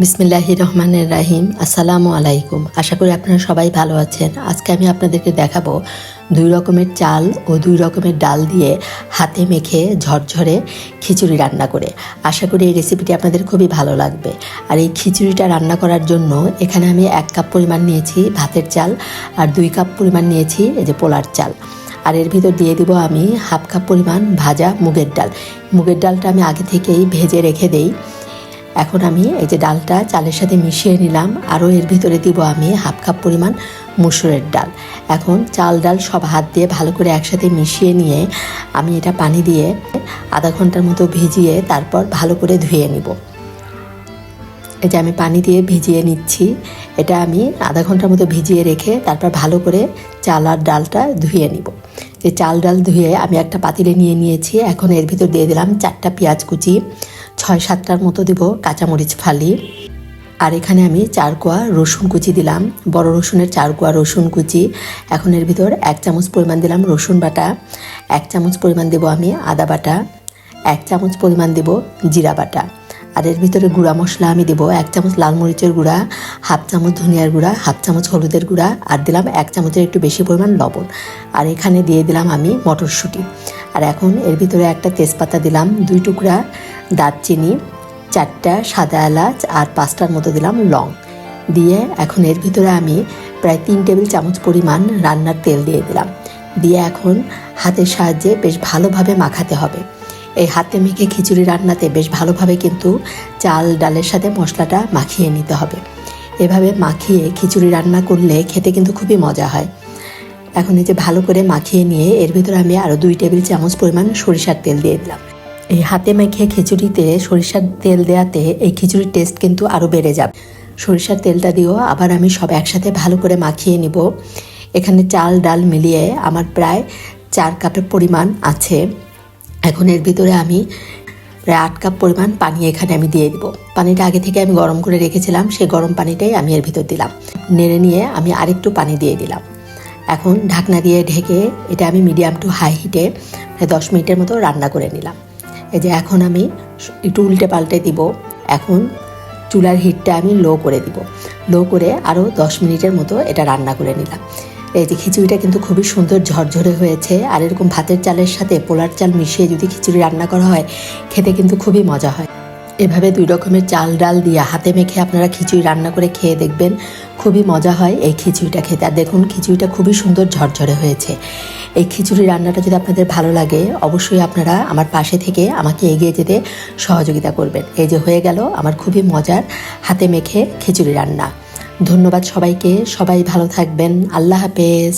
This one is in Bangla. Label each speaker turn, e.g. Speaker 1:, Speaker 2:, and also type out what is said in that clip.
Speaker 1: বিসমিল্লাহির রহমানির রাহিম। আসসালামু আলাইকুম। আশা করি আপনারা সবাই ভালো আছেন। আজকে আমি আপনাদেরকে দেখাবো 2 রকমের চাল ও 2 রকমের ডাল দিয়ে হাতে মেখে ঝরঝরে খিচুড়ি রান্না করে। আশা করি এই রেসিপিটি আপনাদের খুবই ভালো লাগবে। আর এই খিচুড়িটা রান্না করার জন্য এখানে আমি 1 কাপ পরিমাণ নিয়েছি ভাতের চাল আর 2 কাপ পরিমাণ নিয়েছি এই যে পোলার চাল। আর এর ভিতর দিয়ে দিব আমি 1/2 কাপ পরিমাণ ভাজা মুগের ডাল। মুগের ডালটা আমি আগে থেকেই ভেজে রেখে দেই। এখন আমি এই যে ডালটা চালের সাথে মিশিয়ে নিলাম। আরও এর ভিতরে দিব আমি 1/2 কাপ পরিমাণ মসুরের ডাল। এখন চাল ডাল সব হাত দিয়ে ভালো করে একসাথে মিশিয়ে নিয়ে আমি এটা পানি দিয়ে আধা ঘন্টার মতো ভিজিয়ে তারপর ভালো করে ধুয়ে নিব। এই যে আমি পানি দিয়ে ভিজিয়ে নিচ্ছি। এটা আমি আধা ঘন্টার মতো ভিজিয়ে রেখে তারপর ভালো করে চাল আর ডালটা ধুয়ে নিব। যে চাল ডাল ধুয়ে আমি একটা পাতিলে নিয়ে নিয়েছি। এখন এর ভিতর দিয়ে দিলাম 4টা পেঁয়াজ কুচি, 6-7টার মতো দিব কাঁচামরিচ ফালি, আর এখানে আমি 4 কোয়া রসুন কুচি দিলাম, বড় রসুনের 4 কোয়া রসুন কুচি। এখন এর ভিতর 1 চামচ পরিমাণ দিলাম রসুন বাটা, 1 চামচ পরিমাণ দেব আমি আদা বাটা, 1 চামচ পরিমাণ দেব জিরা বাটা। আর এর ভিতরে গুঁড়া মশলা আমি দেবো 1 চামচ লাল মরিচের গুঁড়া, 1/2 চামচ ধনিয়ার গুঁড়া, 1/2 চামচ হলুদের গুঁড়া, আর দিলাম 1 চামচের একটু বেশি পরিমাণ লবণ। আর এখানে দিয়ে দিলাম আমি মটরশুঁটি। আর এখন এর ভিতরে একটা তেজপাতা দিলাম, 2 টুকরা দারচিনি, 4টা সাদা এলাচ আর 5টার মতো দিলাম লং দিয়ে এখন এর ভিতরে আমি প্রায় 3 টেবিল চামচ পরিমাণ রান্নার তেল দিয়ে দিলাম। দিয়ে এখন হাতের সাহায্যে বেশ ভালোভাবে মাখাতে হবে। এই হাতে মেখে খিচুড়ি রান্নাতে বেশ ভালোভাবে কিন্তু চাল ডালের সাথে মশলাটা মাখিয়ে নিতে হবে। এভাবে মাখিয়ে খিচুড়ি রান্না করলে খেতে কিন্তু খুবই মজা হয়। এখন এই যে ভালো করে মাখিয়ে নিয়ে এর ভিতরে আমি আরও 2 টেবিল চামচ পরিমাণ সরিষার তেল দিয়ে দিলাম। এই হাতে মেখে খিচুড়িতে সরিষার তেল দেওয়াতে এই খিচুড়ির টেস্ট কিন্তু আরও বেড়ে যাবে। সরিষার তেলটা দিয়েও আবার আমি সব একসাথে ভালো করে মাখিয়ে নিব। এখানে চাল ডাল মিলিয়ে আমার প্রায় 4 কাপের পরিমাণ আছে। এখন এর ভিতরে আমি প্রায় 8 কাপ পরিমাণ পানি এখানে আমি দিয়ে দিব। পানিটা আগে থেকে আমি গরম করে রেখেছিলাম, সেই গরম পানিটাই আমি এর ভিতর দিলাম। নেড়ে নিয়ে আমি আরেকটু পানি দিয়ে দিলাম। এখন ঢাকনা দিয়ে ঢেকে এটা আমি মিডিয়াম টু হাই হিটে প্রায় 10 মিনিটের মতো রান্না করে নিলাম। এই যে এখন আমি একটু উল্টে পাল্টে দিব। এখন চুলার হিটটা আমি লো করে দিব। লো করে আরও 10 মিনিটের মতো এটা রান্না করে নিলাম। এই যে খিচুড়িটা কিন্তু খুবই সুন্দর ঝরঝরে হয়েছে। আর এরকম ভাতের চালের সাথে পোলার চাল মিশিয়ে যদি খিচুড়ি রান্না করা হয় খেতে কিন্তু খুবই মজা হয়। এভাবে 2 রকমের চাল ডাল দিয়ে হাতে মেখে আপনারা খিচুড়ি রান্না করে খেয়ে দেখবেন, খুবই মজা হয় এই খিচুড়িটা খেতে। আর দেখুন খিচুড়িটা খুবই সুন্দর ঝরঝরে হয়েছে। এই খিচুড়ি রান্নাটা যদি আপনাদের ভালো লাগে অবশ্যই আপনারা আমার পাশে থেকে আমাকে এগিয়ে যেতে সহযোগিতা করবেন। এই যে হয়ে গেল আমার খুবই মজার হাতে মেখে খিচুড়ি রান্না। ধন্যবাদ সবাইকে। সবাই ভালো থাকবেন। আল্লাহ হাফেজ।